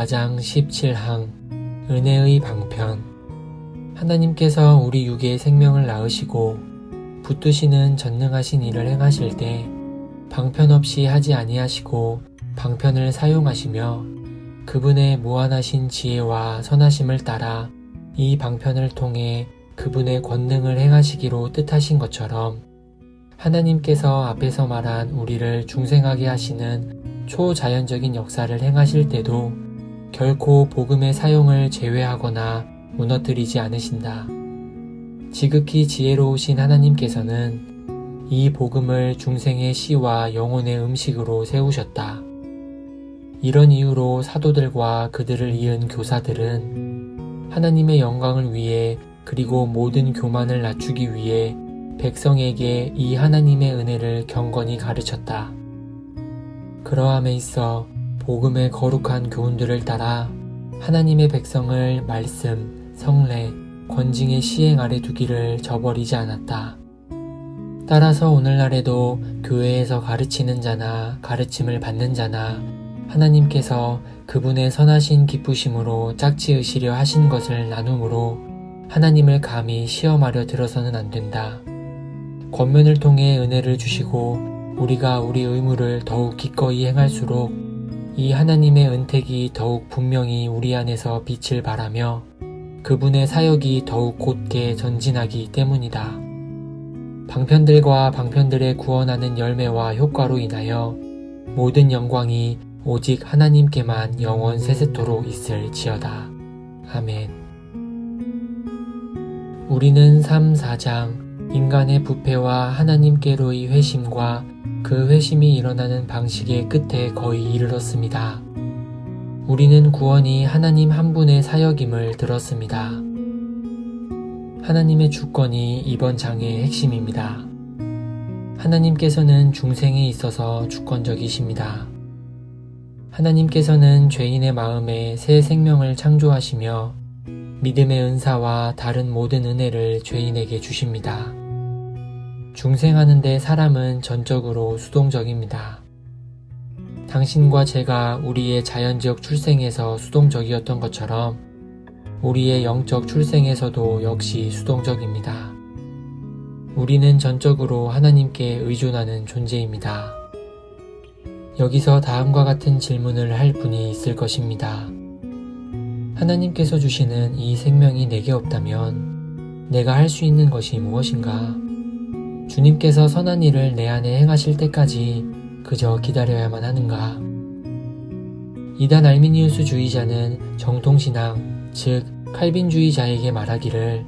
4장 17항 은혜의 방편. 하나님께서 우리 육의 생명을 낳으시고 붙드시는 전능하신 일을 행하실 때 방편 없이 하지 아니하시고 방편을 사용하시며 그분의 무한하신 지혜와 선하심을 따라 이 방편을 통해 그분의 권능을 행하시기로 뜻하신 것처럼 하나님께서 앞에서 말한 우리를 중생하게 하시는 초자연적인 역사를 행하실 때도 결코 복음의 사용을 제외하거나 무너뜨리지 않으신다. 지극히 지혜로우신 하나님께서는 이 복음을 중생의 씨와 영혼의 음식으로 세우셨다. 이런 이유로 사도들과 그들을 이은 교사들은 하나님의 영광을 위해 그리고 모든 교만을 낮추기 위해 백성에게 이 하나님의 은혜를 경건히 가르쳤다. 그러함에 있어 복음의 거룩한 교훈들을 따라 하나님의 백성을 말씀, 성례, 권징의 시행 아래 두기를 저버리지 않았다. 따라서 오늘날에도 교회에서 가르치는 자나 가르침을 받는 자나 하나님께서 그분의 선하신 기쁘심으로 짝지으시려 하신 것을 나눔으로 하나님을 감히 시험하려 들어서는 안 된다. 권면을 통해 은혜를 주시고 우리가 우리 의무를 더욱 기꺼이 행할수록 이 하나님의 은택이 더욱 분명히 우리 안에서 빛을 발하며 그분의 사역이 더욱 곧게 전진하기 때문이다. 방편들과 방편들의 구원하는 열매와 효과로 인하여 모든 영광이 오직 하나님께만 영원 세세토록 있을지어다. 아멘. 우리는 4장 인간의 부패와 하나님께로의 회심과 그 회심이 일어나는 방식의 끝에 거의 이르렀습니다. 우리는 구원이 하나님 한 분의 사역임을 들었습니다. 하나님의 주권이 이번 장의 핵심입니다. 하나님께서는 중생에 있어서 주권적이십니다. 하나님께서는 죄인의 마음에 새 생명을 창조하시며 믿음의 은사와 다른 모든 은혜를 죄인에게 주십니다. 중생하는데 사람은 전적으로 수동적입니다. 당신과 제가 우리의 자연적 출생에서 수동적이었던 것처럼 우리의 영적 출생에서도 역시 수동적입니다. 우리는 전적으로 하나님께 의존하는 존재입니다. 여기서 다음과 같은 질문을 할 분이 있을 것입니다. 하나님께서 주시는 이 생명이 내게 없다면 내가 할 수 있는 것이 무엇인가? 주님께서 선한 일을 내 안에 행하실 때까지 그저 기다려야만 하는가? 이단 알미니우스 주의자는 정통신앙, 즉 칼빈주의자에게 말하기를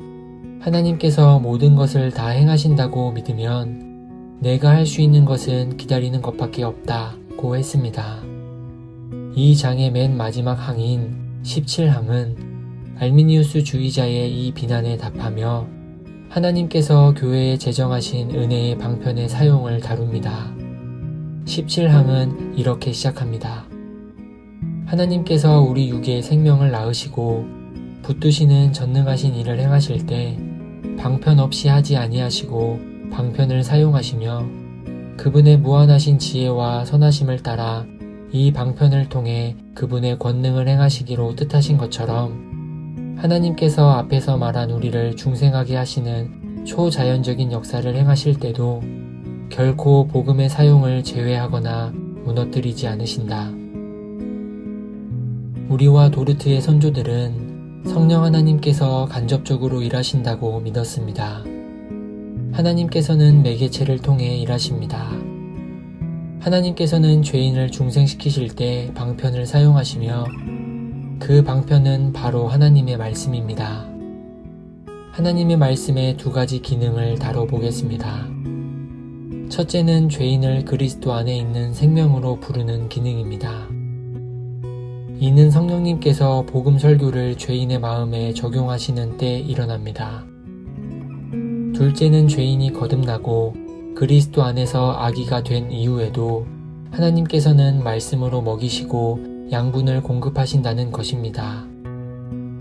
하나님께서 모든 것을 다 행하신다고 믿으면 내가 할 수 있는 것은 기다리는 것밖에 없다고 했습니다. 이 장의 맨 마지막 항인 17항은 알미니우스 주의자의 이 비난에 답하며 하나님께서 교회에 제정하신 은혜의 방편의 사용을 다룹니다. 17항은 이렇게 시작합니다. 하나님께서 우리 육의 생명을 낳으시고 붙드시는 전능하신 일을 행하실 때 방편 없이 하지 아니하시고 방편을 사용하시며 그분의 무한하신 지혜와 선하심을 따라 이 방편을 통해 그분의 권능을 행하시기로 뜻하신 것처럼 하나님께서 앞에서 말한 우리를 중생하게 하시는 초자연적인 역사를 행하실 때도 결코 복음의 사용을 제외하거나 무너뜨리지 않으신다. 우리와 도르트의 선조들은 성령 하나님께서 간접적으로 일하신다고 믿었습니다. 하나님께서는 매개체를 통해 일하십니다. 하나님께서는 죄인을 중생시키실 때 방편을 사용하시며 그 방편은 바로 하나님의 말씀입니다. 하나님의 말씀의 두 가지 기능을 다뤄보겠습니다. 첫째는 죄인을 그리스도 안에 있는 생명으로 부르는 기능입니다. 이는 성령님께서 복음 설교를 죄인의 마음에 적용하시는 때 일어납니다. 둘째는 죄인이 거듭나고 그리스도 안에서 아기가 된 이후에도 하나님께서는 말씀으로 먹이시고 양분을 공급하신다는 것입니다.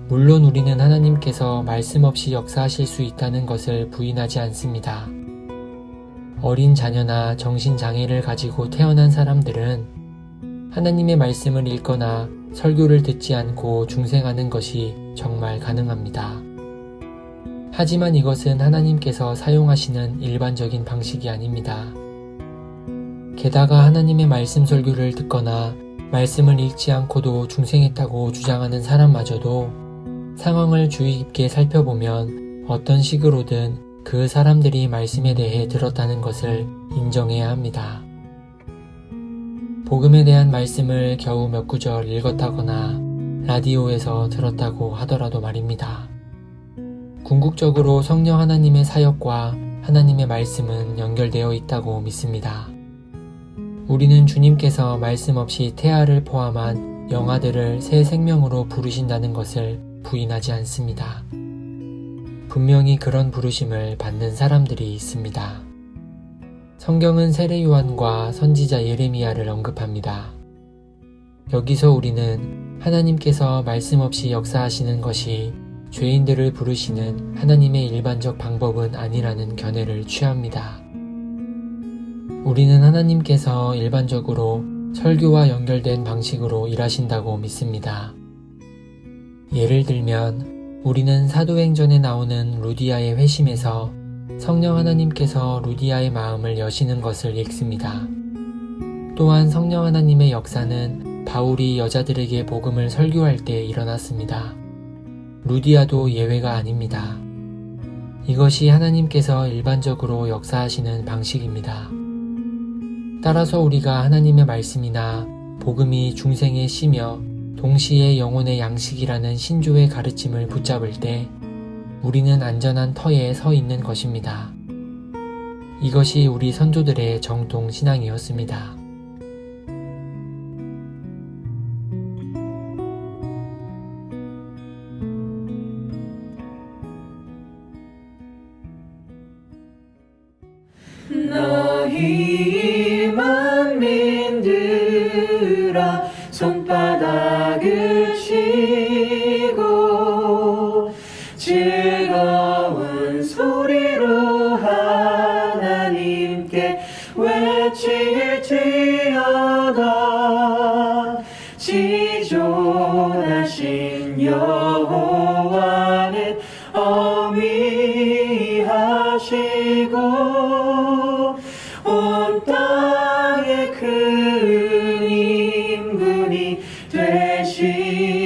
물론 우리는 하나님께서 말씀 없이 역사하실 수 있다는 것을 부인하지 않습니다. 어린 자녀나 정신장애를 가지고 태어난 사람들은 하나님의 말씀을 읽거나 설교를 듣지 않고 중생하는 것이 정말 가능합니다. 하지만 이것은 하나님께서 사용하시는 일반적인 방식이 아닙니다. 게다가 하나님의 말씀 설교를 듣거나 말씀을 읽지 않고도 중생했다고 주장하는 사람마저도 상황을 주의 깊게 살펴보면 어떤 식으로든 그 사람들이 말씀에 대해 들었다는 것을 인정해야 합니다. 복음에 대한 말씀을 겨우 몇 구절 읽었다거나 라디오에서 들었다고 하더라도 말입니다. 궁극적으로 성령 하나님의 사역과 하나님의 말씀은 연결되어 있다고 믿습니다. 우리는 주님께서 말씀 없이 태아를 포함한 영아들을 새 생명으로 부르신다는 것을 부인하지 않습니다. 분명히 그런 부르심을 받는 사람들이 있습니다. 성경은 세례 요한과 선지자 예레미야를 언급합니다. 여기서 우리는 하나님께서 말씀 없이 역사하시는 것이 죄인들을 부르시는 하나님의 일반적 방법은 아니라는 견해를 취합니다. 우리는 하나님께서 일반적으로 설교와 연결된 방식으로 일하신다고 믿습니다. 예를 들면 우리는 사도행전에 나오는 루디아의 회심에서 성령 하나님께서 루디아의 마음을 여시는 것을 읽습니다. 또한 성령 하나님의 역사는 바울이 여자들에게 복음을 설교할 때 일어났습니다. 루디아도 예외가 아닙니다. 이것이 하나님께서 일반적으로 역사하시는 방식입니다. 따라서 우리가 하나님의 말씀이나 복음이 중생의 씨며 동시에 영혼의 양식이라는 신조의 가르침을 붙잡을 때 우리는 안전한 터에 서 있는 것입니다. 이것이 우리 선조들의 정통 신앙이었습니다. 너희 만민들아 손바닥을 치고 즐거운 소리로 하나님께 외칠지어다. 지존하신 여호와는 어미하시고 온 땅에 큰 임금이 되시